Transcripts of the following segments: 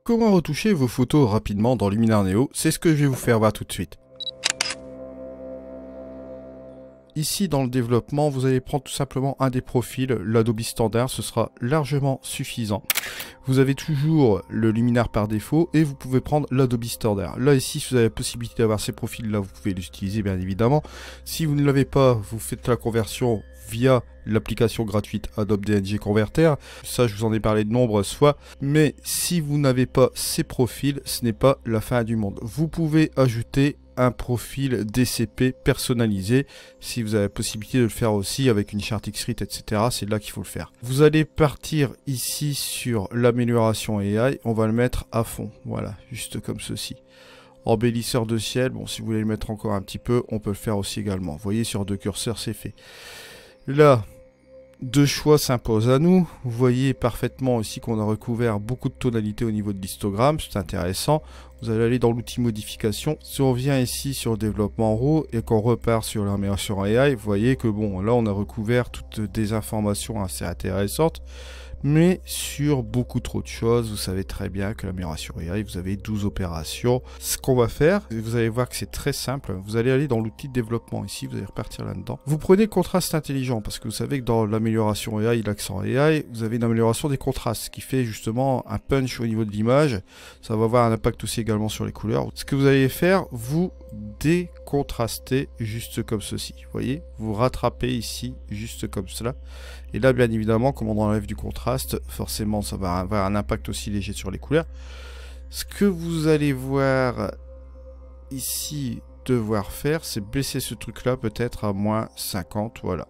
Comment retoucher vos photos rapidement dans Luminar Neo? C'est ce que je vais vous faire voir tout de suite. Ici dans le développement, vous allez prendre tout simplement un des profils, l'Adobe Standard, ce sera largement suffisant. Vous avez toujours le Luminar par défaut et vous pouvez prendre l'Adobe Standard. Là ici, si vous avez la possibilité d'avoir ces profils-là, vous pouvez l'utiliser bien évidemment. Si vous ne l'avez pas, vous faites la conversion via l'application gratuite Adobe DNG Converter. Ça, je vous en ai parlé de nombreuses fois. Mais si vous n'avez pas ces profils, ce n'est pas la fin du monde. Vous pouvez ajouter un profil DCP personnalisé si vous avez la possibilité de le faire aussi avec une charte XScript, etc. C'est là qu'il faut le faire. Vous allez partir ici sur l'amélioration AI. On va le mettre à fond. Voilà, juste comme ceci. Embellisseur de ciel, bon, si vous voulez le mettre encore un petit peu, on peut le faire aussi également. Vous voyez, sur deux curseurs, c'est fait. Là, deux choix s'imposent à nous. Vous voyez parfaitement ici qu'on a recouvert beaucoup de tonalités au niveau de l'histogramme. C'est intéressant. Vous allez aller dans l'outil modification. Si on revient ici sur le développement en RAW et qu'on repart sur l'amélioration AI, vous voyez que bon, là on a recouvert toutes des informations assez intéressantes. Mais sur beaucoup trop de choses, vous savez très bien que l'amélioration AI, vous avez 12 opérations. Ce qu'on va faire, vous allez voir que c'est très simple. Vous allez aller dans l'outil de développement ici, vous allez repartir là-dedans. Vous prenez le contraste intelligent, parce que vous savez que dans l'amélioration AI, l'accent AI, vous avez une amélioration des contrastes, ce qui fait justement un punch au niveau de l'image. Ça va avoir un impact aussi également sur les couleurs. Ce que vous allez faire, vous décontrastez juste comme ceci. Vous voyez, vous rattrapez ici juste comme cela. Et là, bien évidemment, comme on enlève du contraste, forcément, ça va avoir un impact aussi léger sur les couleurs. Ce que vous allez voir ici devoir faire, c'est baisser ce truc-là peut-être à moins 50, voilà.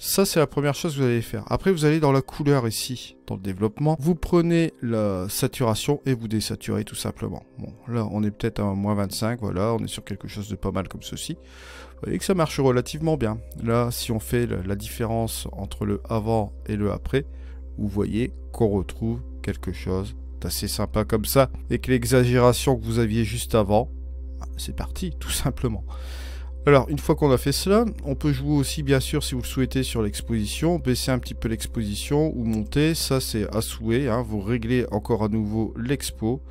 Ça, c'est la première chose que vous allez faire. Après, vous allez dans la couleur ici, dans le développement. Vous prenez la saturation et vous désaturez tout simplement. Bon, là, on est peut-être à moins 25, voilà, on est sur quelque chose de pas mal comme ceci. Vous voyez que ça marche relativement bien. Là, si on fait la différence entre le avant et le après, vous voyez qu'on retrouve quelque chose d'assez sympa comme ça. Et que l'exagération que vous aviez juste avant, c'est parti, tout simplement. Alors, une fois qu'on a fait cela, on peut jouer aussi, bien sûr, si vous le souhaitez, sur l'exposition, baisser un petit peu l'exposition ou monter, ça c'est à souhait, hein. Vous réglez encore à nouveau l'expo.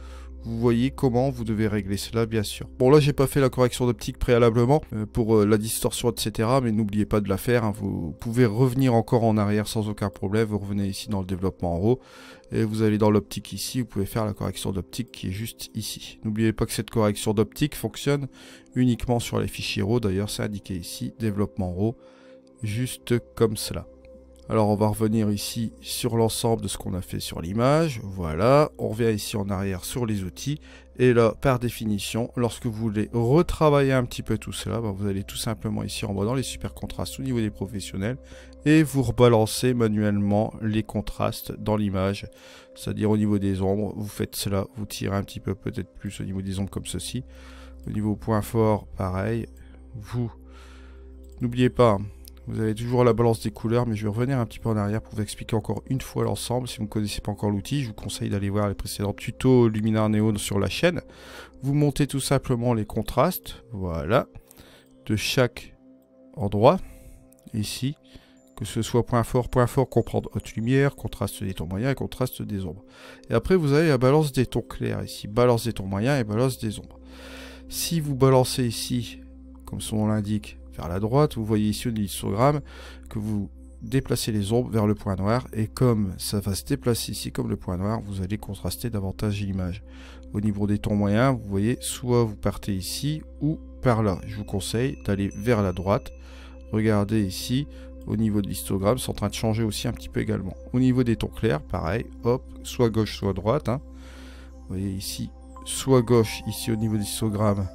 Vous voyez comment vous devez régler cela, bien sûr. Bon, là, j'ai pas fait la correction d'optique préalablement pour la distorsion, etc. Mais n'oubliez pas de la faire, hein. Vous pouvez revenir encore en arrière sans aucun problème. Vous revenez ici dans le développement en RAW. Et vous allez dans l'optique ici. Vous pouvez faire la correction d'optique qui est juste ici. N'oubliez pas que cette correction d'optique fonctionne uniquement sur les fichiers RAW. D'ailleurs, c'est indiqué ici, développement RAW, juste comme cela. Alors on va revenir ici sur l'ensemble de ce qu'on a fait sur l'image. Voilà, on revient ici en arrière sur les outils. Et là, par définition, lorsque vous voulez retravailler un petit peu tout cela, vous allez tout simplement ici en bas dans les super contrastes au niveau des professionnels. Et vous rebalancez manuellement les contrastes dans l'image. C'est-à-dire au niveau des ombres, vous faites cela, vous tirez un petit peu peut-être plus au niveau des ombres comme ceci. Au niveau point fort, pareil. Vous, n'oubliez pas... Vous avez toujours la balance des couleurs, mais je vais revenir un petit peu en arrière pour vous expliquer encore une fois l'ensemble. Si vous ne connaissez pas encore l'outil, je vous conseille d'aller voir les précédents tutos Luminar Neo sur la chaîne. Vous montez tout simplement les contrastes, voilà, de chaque endroit, ici. Que ce soit point fort comprend haute lumière, contraste des tons moyens et contraste des ombres. Et après, vous avez la balance des tons clairs ici, balance des tons moyens et balance des ombres. Si vous balancez ici, comme son nom l'indique, vers la droite, vous voyez ici au histogramme que vous déplacez les ombres vers le point noir et comme ça va se déplacer ici comme le point noir, vous allez contraster davantage l'image. Au niveau des tons moyens, vous voyez, soit vous partez ici ou par là. Je vous conseille d'aller vers la droite. Regardez ici, au niveau de l'histogramme, c'est en train de changer aussi un petit peu également. Au niveau des tons clairs, pareil, hop, soit gauche, soit droite. Hein. Vous voyez ici, soit gauche, ici au niveau de l'histogramme,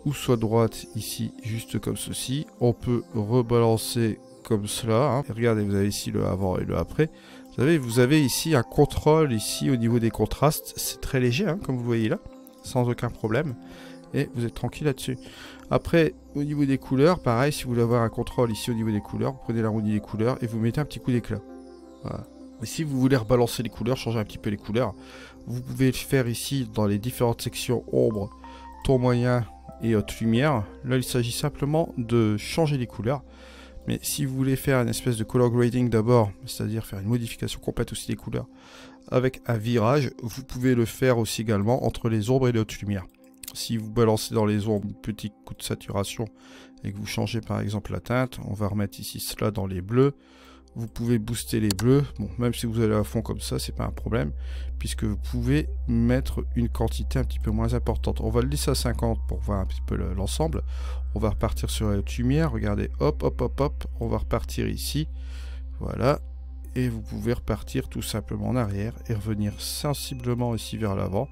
ou soit droite ici, juste comme ceci. On peut rebalancer comme cela. Hein. Et regardez, vous avez ici le avant et le après. Vous avez ici un contrôle ici au niveau des contrastes. C'est très léger, hein, comme vous voyez là, sans aucun problème. Et vous êtes tranquille là-dessus. Après, au niveau des couleurs, pareil, si vous voulez avoir un contrôle ici au niveau des couleurs, vous prenez l'arrondi des couleurs et vous mettez un petit coup d'éclat. Voilà. Et si vous voulez rebalancer les couleurs, changer un petit peu les couleurs, vous pouvez le faire ici dans les différentes sections ombre, ton moyen et haute lumière. Là, il s'agit simplement de changer les couleurs. Mais si vous voulez faire une espèce de color grading d'abord, c'est-à-dire faire une modification complète aussi des couleurs avec un virage, vous pouvez le faire aussi également entre les ombres et les hautes lumières. Si vous balancez dans les ombres un petit coup de saturation et que vous changez par exemple la teinte, on va remettre ici cela dans les bleus. Vous pouvez booster les bleus, bon, même si vous allez à fond comme ça, c'est pas un problème, puisque vous pouvez mettre une quantité un petit peu moins importante. On va le laisser à 50 pour voir un petit peu l'ensemble. On va repartir sur la haute lumière, regardez, hop, hop, hop, hop, on va repartir ici, voilà, et vous pouvez repartir tout simplement en arrière et revenir sensiblement ici vers l'avant.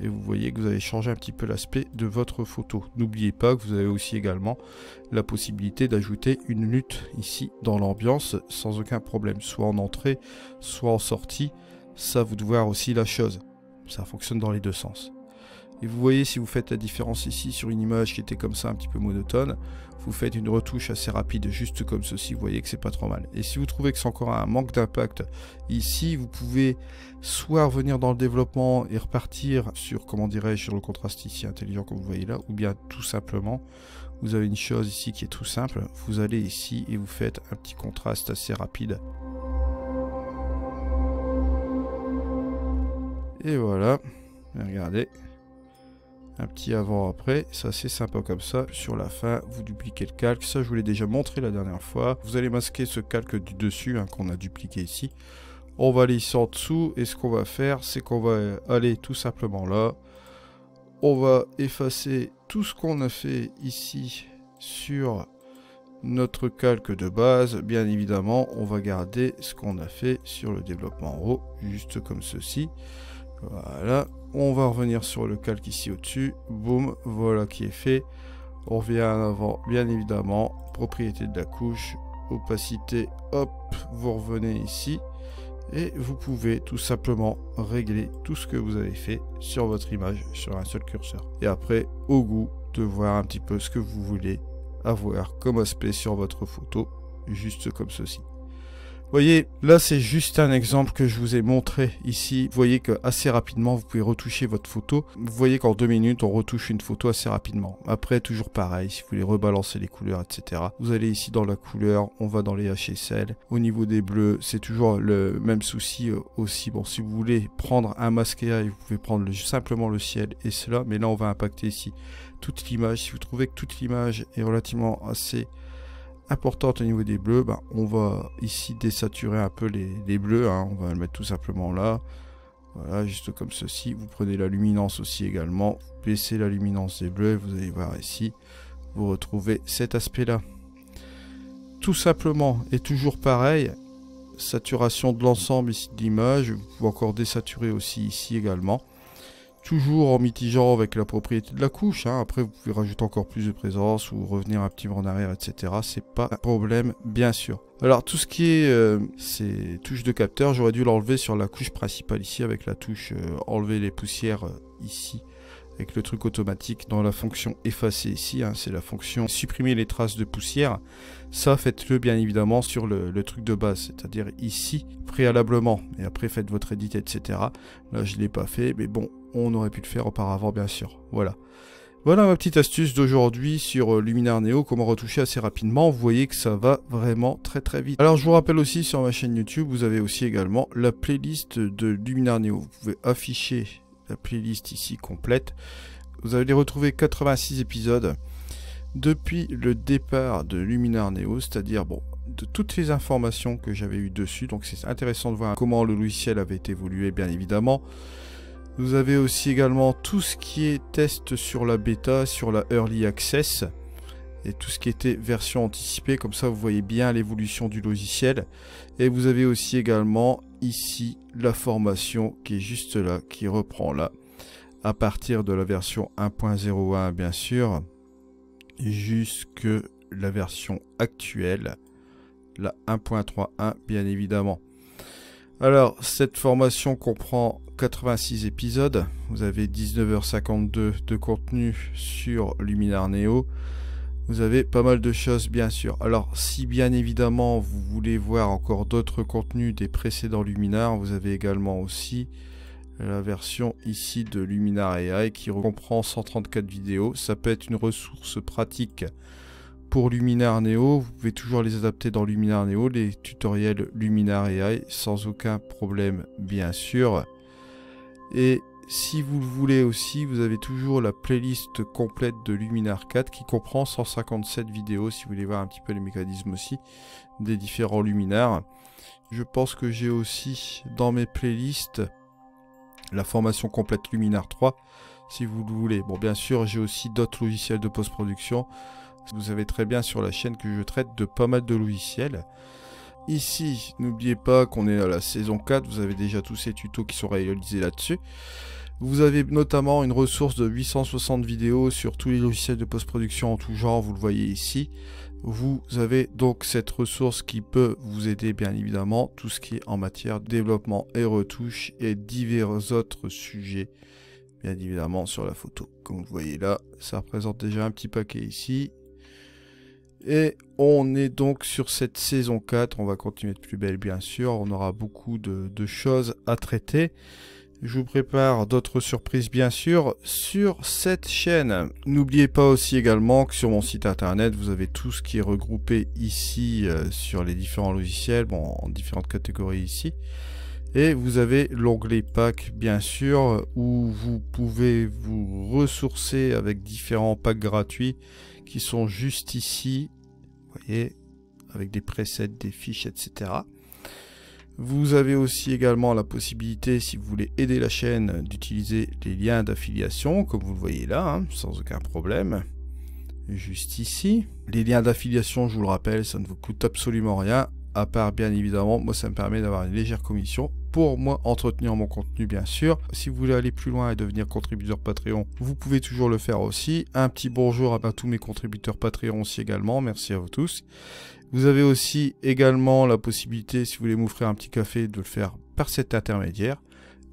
Et vous voyez que vous avez changé un petit peu l'aspect de votre photo. N'oubliez pas que vous avez aussi également la possibilité d'ajouter une lutte ici dans l'ambiance sans aucun problème. Soit en entrée, soit en sortie. Ça, vous devez voir aussi la chose. Ça fonctionne dans les deux sens. Et vous voyez, si vous faites la différence ici sur une image qui était comme ça un petit peu monotone, vous faites une retouche assez rapide, juste comme ceci, vous voyez que c'est pas trop mal. Et si vous trouvez que c'est encore un manque d'impact ici, vous pouvez soit revenir dans le développement et repartir sur, comment dirais-je, sur le contraste ici intelligent comme vous voyez là, ou bien tout simplement, vous avez une chose ici qui est tout simple, vous allez ici et vous faites un petit contraste assez rapide. Et voilà, regardez. Un petit avant-après, c'est assez sympa comme ça. Sur la fin, vous dupliquez le calque. Ça, je vous l'ai déjà montré la dernière fois. Vous allez masquer ce calque du dessus qu'on a dupliqué ici. On va aller ici en dessous. Et ce qu'on va faire, c'est qu'on va aller tout simplement là. On va effacer tout ce qu'on a fait ici sur notre calque de base. Bien évidemment, on va garder ce qu'on a fait sur le développement en haut, juste comme ceci. Voilà. On va revenir sur le calque ici au-dessus. Boum, voilà qui est fait. On revient en avant, bien évidemment. Propriété de la couche, opacité, hop, vous revenez ici. Et vous pouvez tout simplement régler tout ce que vous avez fait sur votre image, sur un seul curseur. Et après, au goût de voir un petit peu ce que vous voulez avoir comme aspect sur votre photo, juste comme ceci. Vous voyez, là c'est juste un exemple que je vous ai montré ici. Vous voyez que assez rapidement vous pouvez retoucher votre photo. Vous voyez qu'en 2 minutes on retouche une photo assez rapidement. Après toujours pareil, si vous voulez rebalancer les couleurs, etc. Vous allez ici dans la couleur, on va dans les HSL. Au niveau des bleus, c'est toujours le même souci aussi. Bon, si vous voulez prendre un mascara, vous pouvez prendre simplement le ciel et cela. Mais là on va impacter ici toute l'image. Si vous trouvez que toute l'image est relativement assez importante au niveau des bleus, on va ici désaturer un peu les bleus, on va le mettre tout simplement là, voilà, juste comme ceci. Vous prenez la luminance aussi également, vous baissez la luminance des bleus, vous allez voir ici, vous retrouvez cet aspect là. Tout simplement, et toujours pareil, saturation de l'ensemble ici de l'image, vous pouvez encore désaturer aussi ici également. Toujours en mitigeant avec la propriété de la couche. Après, vous pouvez rajouter encore plus de présence ou revenir un petit peu en arrière, etc. C'est pas un problème, bien sûr. Alors, tout ce qui est ces touches de capteur, j'aurais dû l'enlever sur la couche principale ici avec la touche enlever les poussières ici. Avec le truc automatique dans la fonction effacer ici. C'est la fonction supprimer les traces de poussière. Ça, faites-le bien évidemment sur le truc de base. C'est-à-dire ici, préalablement. Et après, faites votre edit, etc. Là, je ne l'ai pas fait. Mais bon, on aurait pu le faire auparavant, bien sûr. Voilà. Voilà ma petite astuce d'aujourd'hui sur Luminar Neo, comment retoucher assez rapidement. Vous voyez que ça va vraiment très très vite. Alors je vous rappelle aussi sur ma chaîne YouTube, vous avez aussi également la playlist de Luminar Neo. Vous pouvez afficher la playlist ici complète. Vous allez retrouver 86 épisodes depuis le départ de Luminar Neo, c'est-à-dire de toutes les informations que j'avais eues dessus. Donc c'est intéressant de voir comment le logiciel avait évolué, bien évidemment. Vous avez aussi également tout ce qui est test sur la bêta, sur la Early Access, et tout ce qui était version anticipée, comme ça vous voyez bien l'évolution du logiciel. Et vous avez aussi également ici la formation qui est juste là, qui reprend là, à partir de la version 1.01 bien sûr, jusque la version actuelle, la 1.31 bien évidemment. Alors, cette formation comprend 86 épisodes. Vous avez 19h52 de contenu sur Luminar Neo. Vous avez pas mal de choses, bien sûr. Alors, si bien évidemment, vous voulez voir encore d'autres contenus des précédents Luminar, vous avez également aussi la version ici de Luminar AI qui comprend 134 vidéos. Ça peut être une ressource pratique pour Luminar Neo, vous pouvez toujours les adapter dans Luminar Neo, les tutoriels Luminar AI, sans aucun problème bien sûr. Et si vous le voulez aussi, vous avez toujours la playlist complète de Luminar 4 qui comprend 157 vidéos, si vous voulez voir un petit peu les mécanismes aussi des différents luminaires. Je pense que j'ai aussi dans mes playlists la formation complète Luminar 3, si vous le voulez. Bon, bien sûr, j'ai aussi d'autres logiciels de post-production. Vous savez très bien sur la chaîne que je traite de pas mal de logiciels. Ici, n'oubliez pas qu'on est à la saison 4, vous avez déjà tous ces tutos qui sont réalisés là-dessus. Vous avez notamment une ressource de 860 vidéos sur tous les logiciels de post-production en tout genre, vous le voyez ici. Vous avez donc cette ressource qui peut vous aider bien évidemment, tout ce qui est en matière de développement et retouche et divers autres sujets, bien évidemment sur la photo. Comme vous le voyez là, ça représente déjà un petit paquet ici. Et on est donc sur cette saison 4, on va continuer de plus belle bien sûr, on aura beaucoup de choses à traiter. Je vous prépare d'autres surprises bien sûr sur cette chaîne. N'oubliez pas aussi également que sur mon site internet, vous avez tout ce qui est regroupé ici sur les différents logiciels, bon, en différentes catégories ici. Et vous avez l'onglet pack bien sûr, où vous pouvez vous ressourcer avec différents packs gratuits qui sont juste ici, vous voyez, avec des presets, des fiches, etc. Vous avez aussi également la possibilité, si vous voulez aider la chaîne, d'utiliser les liens d'affiliation, comme vous le voyez là, hein, sans aucun problème. Juste ici. Les liens d'affiliation, je vous le rappelle, ça ne vous coûte absolument rien, à part bien évidemment, moi ça me permet d'avoir une légère commission pour moi entretenir mon contenu bien sûr. Si vous voulez aller plus loin et devenir contributeur Patreon, vous pouvez toujours le faire aussi. Un petit bonjour à tous mes contributeurs Patreon aussi également, merci à vous tous. Vous avez aussi également la possibilité, si vous voulez m'offrir un petit café, de le faire par cet intermédiaire.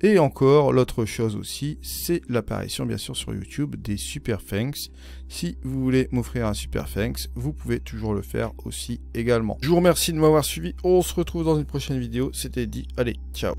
Et encore, l'autre chose aussi, c'est l'apparition bien sûr sur YouTube des Super Thanks. Si vous voulez m'offrir un Super Thanks, vous pouvez toujours le faire aussi également. Je vous remercie de m'avoir suivi, on se retrouve dans une prochaine vidéo, c'était dit, allez, ciao.